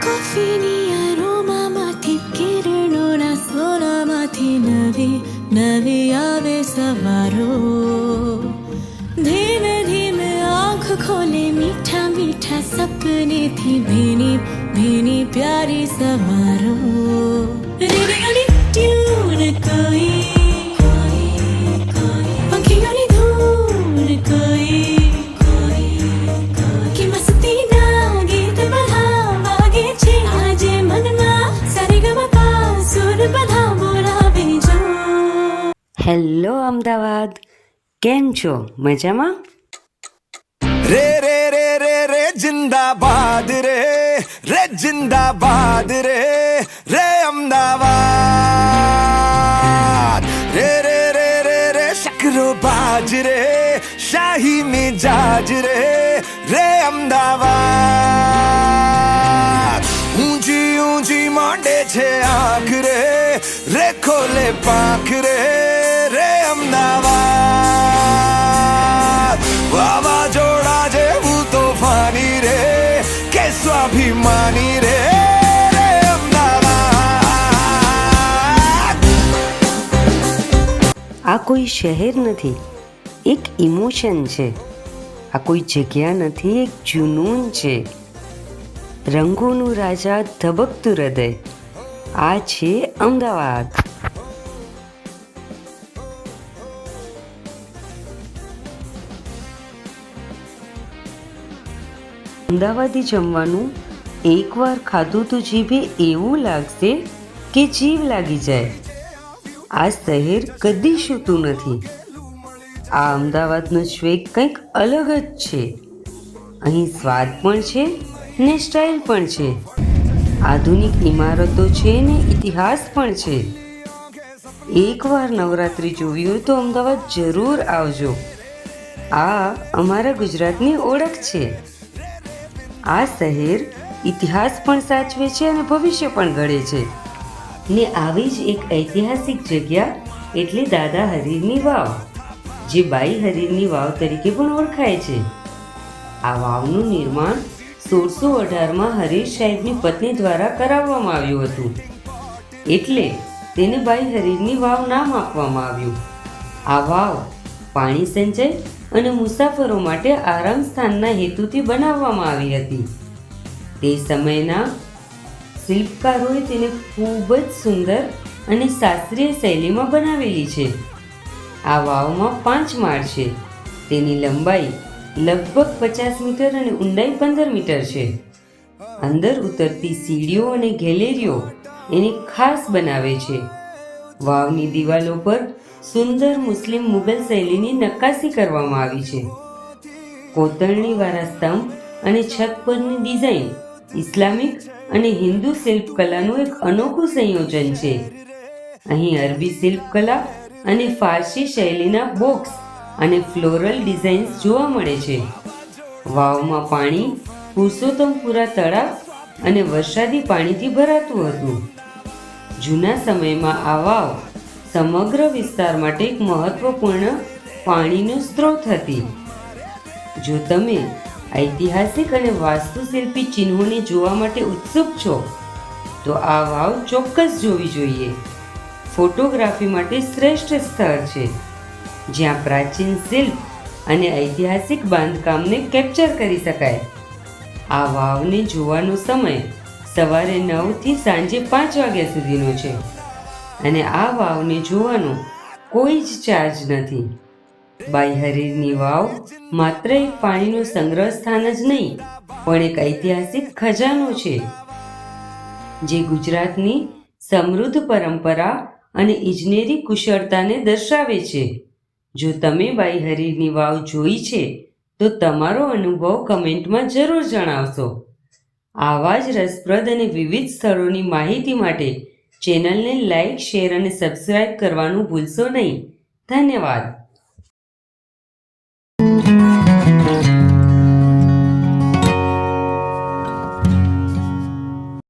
કોફીની અરોમામાંથી કિરણોના સોનામાંથી નવી નવી આવે સવારો. ધીમે ધીમે આંખ ખોલે મીઠા મીઠા સપનેથી ભીની ભીની પ્યારી સવારો. રેડિયોની ટ્યુન કોઈ પંખીઓની ધૂન કોઈ કે મસ્તીના ગીત બધા વાગે છે આજે મનમાં. સારેગામાપા સુર બધા બોલાવે જો. હેલો અમદાવાદ, કેમ છો? મજામાં? રે રે રે રે રે જિંદાબાદ રે રે જિંદાબાદ રે રે અમદાવાદ. રે રે રે રે રે શકરો બાજ રે શાહી મિજાજ રે રે અમદાવાદ. ઊંચી ઊંચી માંડે છે આંખ રે રે ખોલે પાંખ રે રે અમદાવાદ. વાવાઝોડા જેવું તોફાની રે કે સ્વાભિમાની રે રે અમદાવાદ. આ કોઈ શહેર નથી, એક ઇમોશન છે. આ કોઈ જગ્યા નથી, એક જુનૂન છે. રંગોનું રાજા, ધબકતું હૃદય, આ છે અમદાવાદ. અમદાવાદી જમવાનું એકવાર ખાધું તો જીભે એવું લાગશે કે જીવ લાગી જાય. આ શહેર કદી સૂતું નથી. આ અમદાવાદનો સ્વેગ કંઈક અલગ જ છે. અહીં સ્વાદ પણ છે ને સ્ટાઇલ પણ છે. આધુનિક ઇમારતો છે ને ઇતિહાસ પણ છે. એકવાર નવરાત્રિ જોવી હોય તો અમદાવાદ જરૂર આવજો. આ અમારા ગુજરાતની ઓળખ છે. આ શહેર ઇતિહાસ પણ સાચવે છે અને ભવિષ્ય પણ ઘડે છે. ને આવી જ એક ઐતિહાસિક જગ્યા એટલે દાદા હરીરની વાવ, જે બાઈ હરીરની વાવ તરીકે પણ ઓળખાય છે. આ વાવનું નિર્માણ 1618માં હરીર સાહેબની પત્ની દ્વારા કરાવવામાં આવ્યું હતું, એટલે તેને બાઈ હરીરની વાવ નામ આપવામાં આવ્યું. આ વાવ પાણી સંચય અને મુસાફરો માટે આરામ સ્થાનના હેતુથી બનાવવામાં આવી હતી. તે સમયના શિલ્પકારોએ તેને ખૂબ જ સુંદર અને શાસ્ત્રીય શૈલીમાં બનાવેલી છે. આ વાવમાં 5 માળ છે. તેની લંબાઈ લગભગ 50 મીટર અને ઊંડાઈ 15 મીટર છે. અંદર ઉતરતી સીડીઓ અને ગેલેરીઓ એને ખાસ બનાવે છે. વાવની દિવાલો પર સુંદર મુસ્લિમ મુગલ શૈલીની નક્કાશી કરવામાં આવી છે. કોતરણીવાળા સ્તંભ અને છત પરની ડિઝાઇન ઇસ્લામિક અને હિન્દુ શિલ્પકલાનું એક અનોખું સંયોજન છે. અહીં અરબી શિલ્પકલા અને ફારસી શૈલીના બોક્સ અને ફ્લોરલ ડિઝાઇન્સ જોવા મળે છે. વાવમાં પાણી પુરુષોત્તમપુરા તળાવ અને વરસાદી પાણીથી ભરાતું હતું. જૂના સમયમાં આ વાવ સમગ્ર વિસ્તાર માટે એક મહત્વપૂર્ણ પાણીનો સ્ત્રોત હતી. જો તમે ઐતિહાસિક અને વાસ્તુશિલ્પી ચિહ્નોને જોવા માટે ઉત્સુક છો તો આ વાવ ચોક્કસ જોવી જોઈએ. ફોટોગ્રાફી માટે શ્રેષ્ઠ સ્થળ છે, જ્યાં પ્રાચીન શિલ્પ અને ઐતિહાસિક બાંધકામને કેપ્ચર કરી શકાય. આ વાવને જોવાનો સમય સવારે 9 થી સાંજે 5 વાગ્યા સુધીનો છે અને આ વાવને જોવાનો કોઈ જ ચાર્જ નથી. બાઈ હરીરની વાવ માત્ર એક પાણીનો સંગ્રહ સ્થાન જ નહીં, પણ એક ઐતિહાસિક ખજાનો છે, જે ગુજરાતની સમૃદ્ધ પરંપરા અને ઇજનેરી કુશળતાને દર્શાવે છે. જો તમે બાઈ હરીરની વાવ જોઈ છે તો તમારો અનુભવ કમેન્ટમાં જરૂર જણાવશો. આવા જ રસપ્રદ અને વિવિધ સ્થળોની માહિતી માટે ચેનલને લાઇક, શેર અને સબસ્ક્રાઇબ કરવાનું ભૂલશો નહીં. ધન્યવાદ.